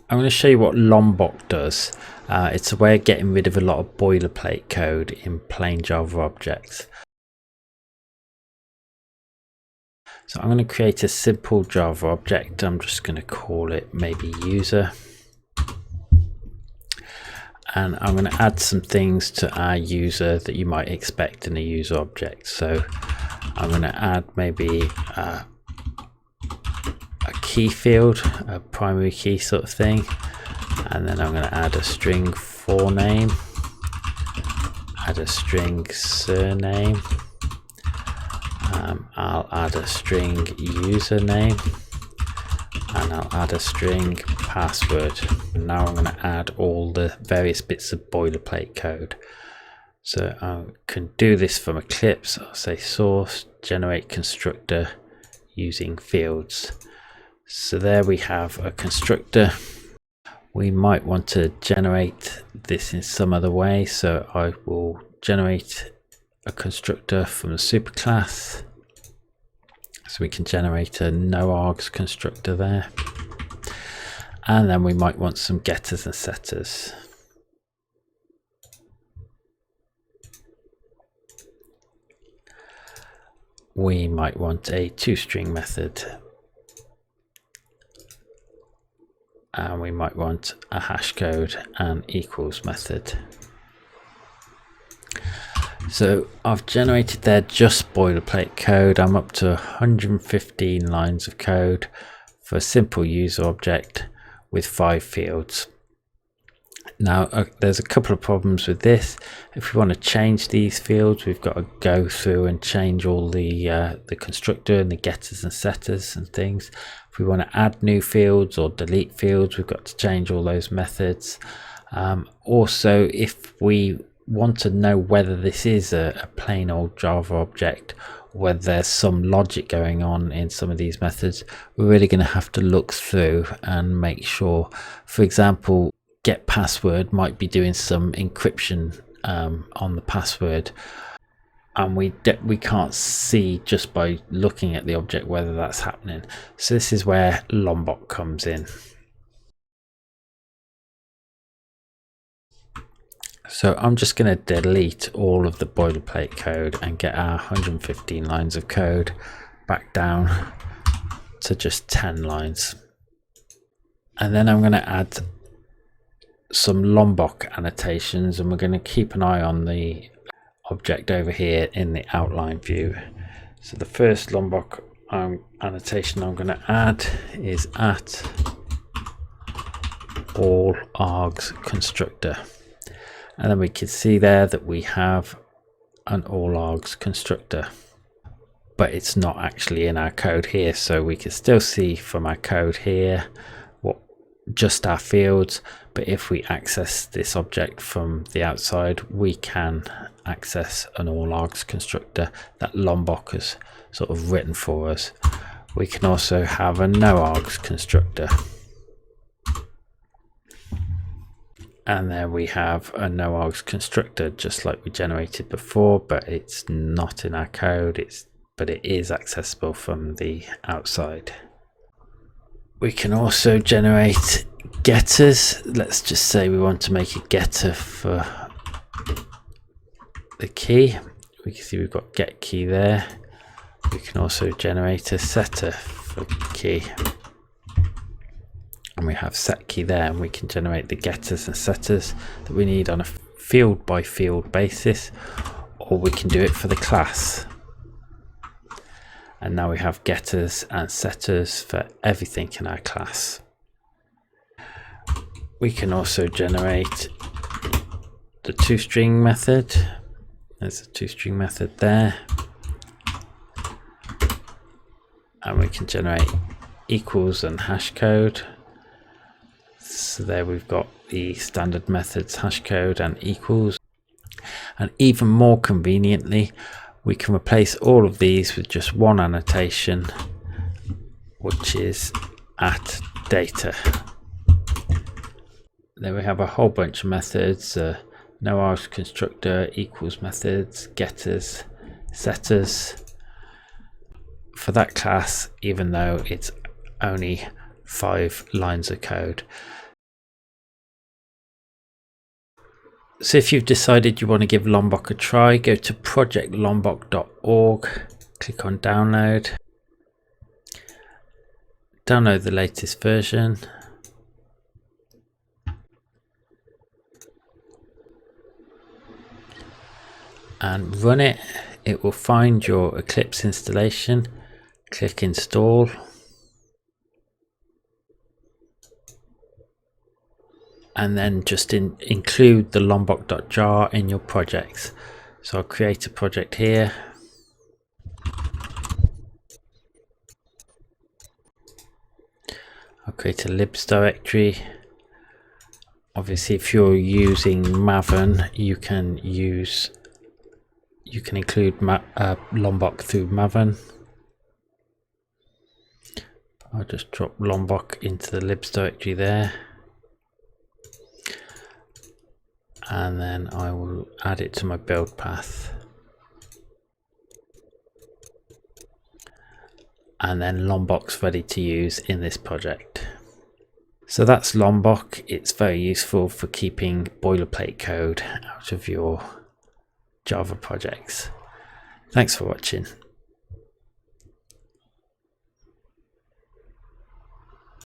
I'm going to show you what Lombok does. It's a way of getting rid of a lot of boilerplate code in plain Java objects. So I'm going to create a simple Java object. I'm just going to call it maybe user. And I'm going to add some things to our user that you might expect in a user object. So I'm going to add maybe a key field, a primary key sort of thing. And then I'm going to add a string for name, add a string surname. I'll add a string username, and I'll add a string password. And now I'm going to add all the various bits of boilerplate code. So I can do this from Eclipse. I'll say source generate constructor using fields. So there we have a constructor. We might want to generate this in some other way, so I will generate a constructor from the superclass. So we can generate a no-args constructor there. And then we might want some getters and setters. We might want a toString method. And we might want a hash code and equals method. So I've generated there just boilerplate code. I'm up to 115 lines of code for a simple user object with 5 fields. Now there's a couple of problems with this. If we want to change these fields, we've got to go through and change all the constructor and the getters and setters and things. If we want to add new fields or delete fields, we've got to change all those methods. Also, if we want to know whether this is a plain old Java object, whether there's some logic going on in some of these methods, we're really going to have to look through and make sure. For example, get password might be doing some encryption on the password, and we can't see just by looking at the object whether that's happening. So this is where Lombok comes in. So I'm just going to delete all of the boilerplate code and get our 115 lines of code back down to just 10 lines. And then I'm going to add some Lombok annotations, and we're going to keep an eye on the object over here in the outline view. So the first Lombok annotation I'm going to add is at all args constructor. And then we can see there that we have an all args constructor, but it's not actually in our code here. So we can still see from our code here just our fields, but if we access this object from the outside, we can access an all args constructor that Lombok has sort of written for us. We can also have a no args constructor. And there we have a no args constructor, just like we generated before, but it's not in our code, but it is accessible from the outside. We can also generate getters. Let's just say we want to make a getter for the key. We can see we've got get key there. We can also generate a setter for key. And we have set key there, and we can generate the getters and setters that we need on a field by field basis, or we can do it for the class. And now we have getters and setters for everything in our class. We can also generate the toString method. There's a toString method there. And we can generate equals and hash code. So there we've got the standard methods hash code and equals. And even more conveniently, we can replace all of these with just one annotation, which is at data. Then we have a whole bunch of methods, no args constructor, equals methods, getters, setters for that class, even though it's only 5 lines of code. So if you've decided you want to give Lombok a try, go to projectlombok.org, click on download, download the latest version, and run it. It will find your Eclipse installation, click install, and then just include the lombok.jar in your projects. So I'll create a project here. I'll create a libs directory. Obviously, if you're using Maven, you can include Lombok through Maven. I'll just drop Lombok into the libs directory there, and then I will add it to my build path, and then Lombok's ready to use in this project. So that's Lombok. It's very useful for keeping boilerplate code out of your Java projects. Thanks for watching.